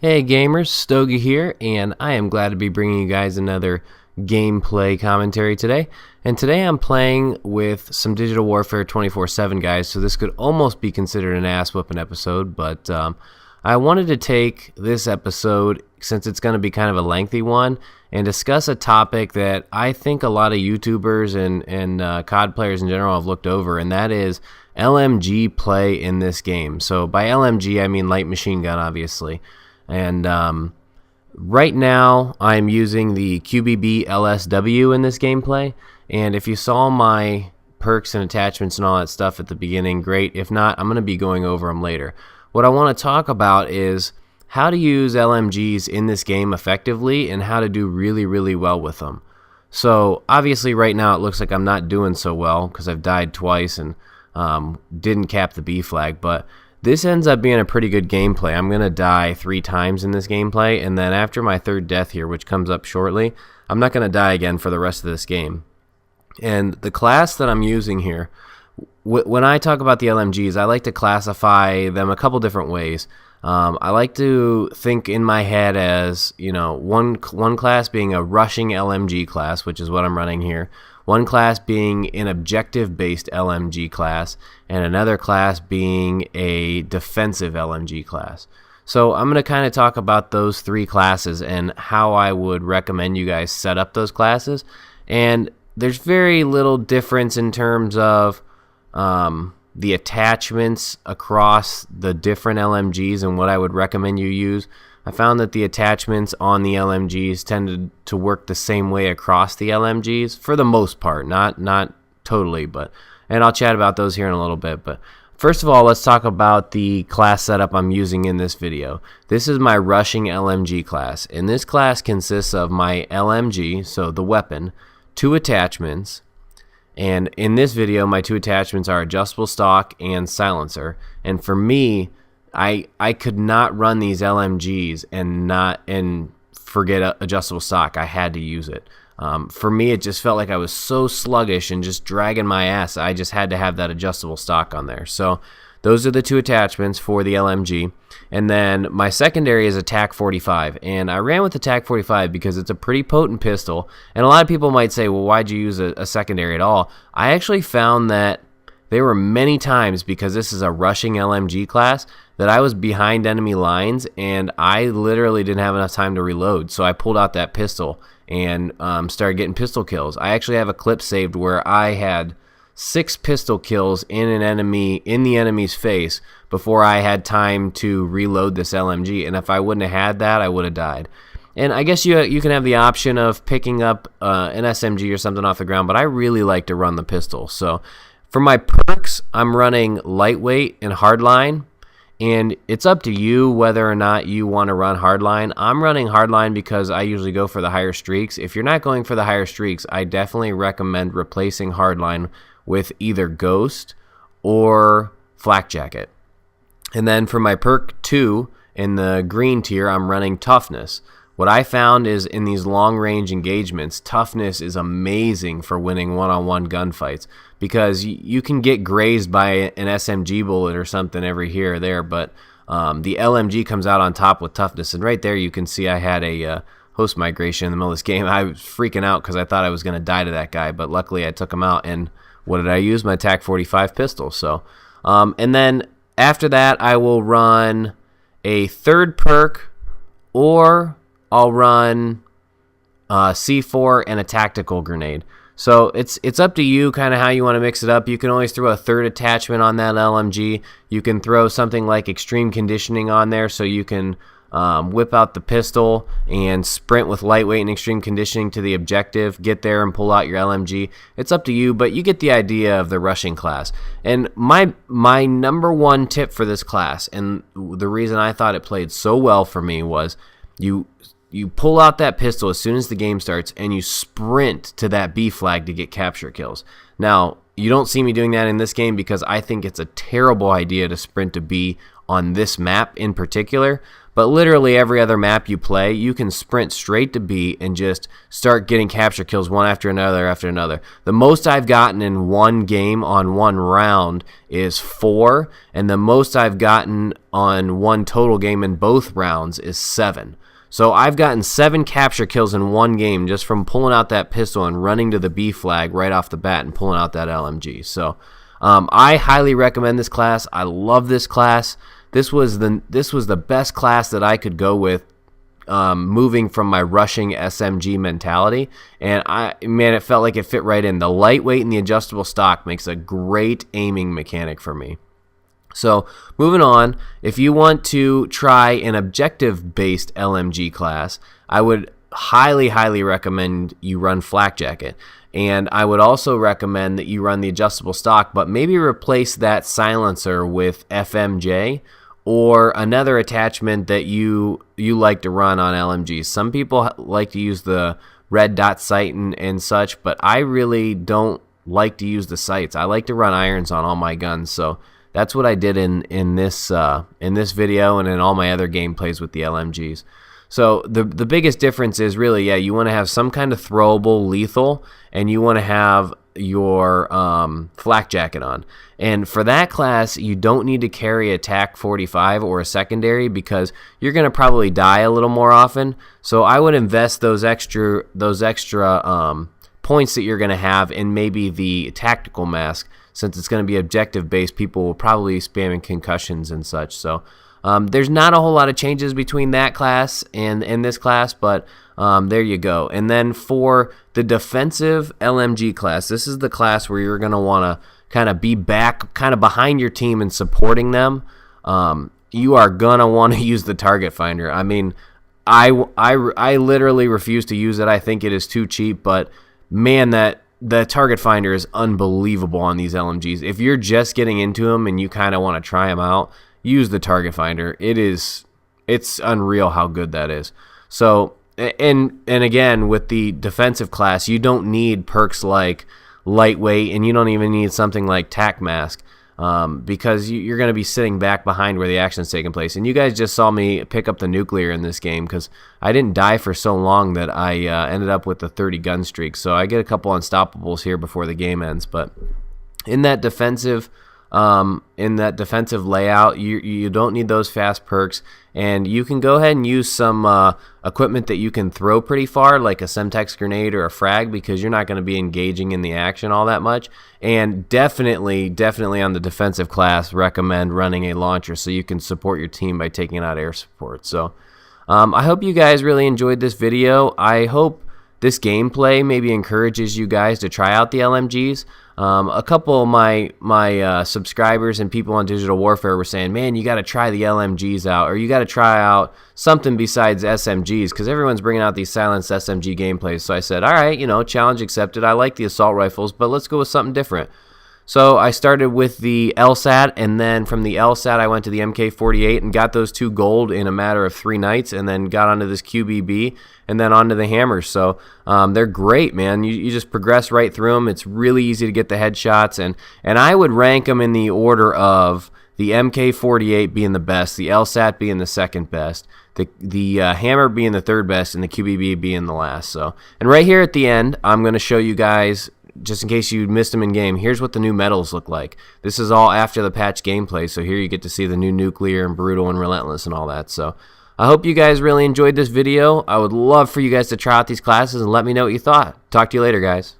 Hey gamers, Stogie here, and I am glad to be bringing you guys another gameplay commentary today. And today I'm playing with some Digital Warfare 24/7 guys, so this could almost be considered an ass-whooping episode, but I wanted to take this episode, since it's going to be kind of a lengthy one, and discuss a topic that I think a lot of YouTubers and COD players in general have looked over, and that is LMG play in this game. So by LMG, I mean light machine gun, obviously. And right now I'm using the QBB LSW in this gameplay, and if you saw my perks and attachments and all that stuff at the beginning, great. If not, I'm going to be going over them later. What I want to talk about is how to use LMGs in this game effectively and how to do really well with them. So obviously right now it looks like I'm not doing so well because I've died twice and didn't cap the B flag, but this ends up being a pretty good gameplay. I'm going to die 3 times in this gameplay, and then after my 3rd death here, which comes up shortly, I'm not going to die again for the rest of this game. And the class that I'm using here, when I talk about the LMGs, I like to classify them a couple different ways. I like to think in my head as, you know, one class being a rushing LMG class, which is what I'm running here. One class being an objective-based LMG class, and another class being a defensive LMG class. So I'm going to kind of talk about those 3 classes and how I would recommend you guys set up those classes. And there's very little difference in terms of the attachments across the different LMGs and what I would recommend you use. I found that the attachments on the LMGs tended to work the same way across the LMGs for the most part, not totally, and I'll chat about those here in a little bit. But first of all, let's talk about the class setup I'm using in this video. This is my rushing LMG class, and this class consists of my LMG, so the weapon, 2 attachments, and in this video my 2 attachments are adjustable stock and silencer. And for me, I could not run these LMGs and forget adjustable stock. I had to use it. For me, it just felt like I was so sluggish and just dragging my ass. I just had to have that adjustable stock on there. So those are the 2 attachments for the LMG. And then my secondary is a TAC 45. And I ran with the TAC 45 because it's a pretty potent pistol. And a lot of people might say, well, why'd you use a secondary at all? I actually found that there were many times, because this is a rushing LMG class, that I was behind enemy lines and I literally didn't have enough time to reload. So I pulled out that pistol and started getting pistol kills. I actually have a clip saved where I had 6 pistol kills in the enemy's face before I had time to reload this LMG. And if I wouldn't have had that, I would have died. And I guess you can have the option of picking up an SMG or something off the ground, but I really like to run the pistol. So for my perks, I'm running lightweight and hardline, and it's up to you whether or not you want to run hardline. I'm running hardline because I usually go for the higher streaks. If you're not going for the higher streaks, I definitely recommend replacing hardline with either Ghost or Flak Jacket. And then for my perk 2 in the green tier, I'm running toughness. What I found is in these long-range engagements, toughness is amazing for winning one-on-one gunfights, because you can get grazed by an SMG bullet or something every here or there, but the LMG comes out on top with toughness. And right there you can see I had a host migration in the middle of this game. I was freaking out because I thought I was going to die to that guy, but luckily I took him out. And what did I use? My TAC 45 pistol. So, and then after that I will run a 3rd perk, or I'll run C4 and a tactical grenade. So it's up to you kind of how you want to mix it up. You can always throw a 3rd attachment on that LMG. You can throw something like extreme conditioning on there, so you can whip out the pistol and sprint with lightweight and extreme conditioning to the objective, get there and pull out your LMG. It's up to you, but you get the idea of the rushing class. And my number 1 tip for this class, and the reason I thought it played so well for me, was you pull out that pistol as soon as the game starts and you sprint to that B flag to get capture kills. Now, you don't see me doing that in this game because I think it's a terrible idea to sprint to B on this map in particular, but literally every other map you play, you can sprint straight to B and just start getting capture kills one after another after another. The most I've gotten in one game on one round is 4, and the most I've gotten on one total game in both rounds is 7. So I've gotten 7 capture kills in one game just from pulling out that pistol and running to the B flag right off the bat and pulling out that LMG. So I highly recommend this class. I love this class. This was the best class that I could go with, moving from my rushing SMG mentality, and man, it felt like it fit right in. The lightweight and the adjustable stock makes a great aiming mechanic for me. So moving on, if you want to try an objective-based LMG class, I would highly recommend you run Flak Jacket. And I would also recommend that you run the adjustable stock, but maybe replace that silencer with FMJ or another attachment that you like to run on LMGs. Some people like to use the red dot sight and such, but I really don't like to use the sights. I like to run irons on all my guns, so that's what I did in this video and in all my other gameplays with the LMGs. So the biggest difference is really, yeah, you want to have some kind of throwable lethal, and you want to have your Flak Jacket on. And for that class, you don't need to carry a TAC 45 or a secondary because you're going to probably die a little more often. So I would invest those extra points that you're going to have in maybe the tactical mask. Since it's going to be objective-based, people will probably be spamming concussions and such. So there's not a whole lot of changes between that class and this class, but there you go. And then for the defensive LMG class, this is the class where you're going to want to kind of be back, kind of behind your team and supporting them. You are going to want to use the target finder. I mean, I literally refuse to use it. I think it is too cheap, but man, the target finder is unbelievable on these LMGs. If you're just getting into them and you kind of want to try them out, use the target finder. It's unreal how good that is. So, and again, with the defensive class, you don't need perks like lightweight, and you don't even need something like tac mask, because you're going to be sitting back behind where the action's taking place. And you guys just saw me pick up the nuclear in this game because I didn't die for so long that I ended up with the 30 gun streak. So I get a couple unstoppables here before the game ends. But in that defensive layout, you don't need those fast perks, and you can go ahead and use some equipment that you can throw pretty far, like a Semtex grenade or a frag, because you're not going to be engaging in the action all that much. And definitely on the defensive class, recommend running a launcher so you can support your team by taking out air support. So I hope you guys really enjoyed this video. I hope this gameplay maybe encourages you guys to try out the LMGs. A couple of my subscribers and people on Digital Warfare were saying, man, you got to try the LMGs out, or you got to try out something besides SMGs, because everyone's bringing out these silenced SMG gameplays. So I said, all right, challenge accepted. I like the assault rifles, but let's go with something different. So I started with the LSAT, and then from the LSAT I went to the MK48 and got those 2 gold in a matter of 3 nights, and then got onto this QBB and then onto the hammers. So they're great, man. You just progress right through them. It's really easy to get the headshots, and I would rank them in the order of the MK48 being the best, the LSAT being the second best, the hammer being the third best, and the QBB being the last. So, and right here at the end, I'm going to show you guys, just in case you missed them in game, here's what the new medals look like. This is all after the patch gameplay, so here you get to see the new nuclear and brutal and relentless and all that. So I hope you guys really enjoyed this video. I would love for you guys to try out these classes and let me know what you thought. Talk to you later, guys.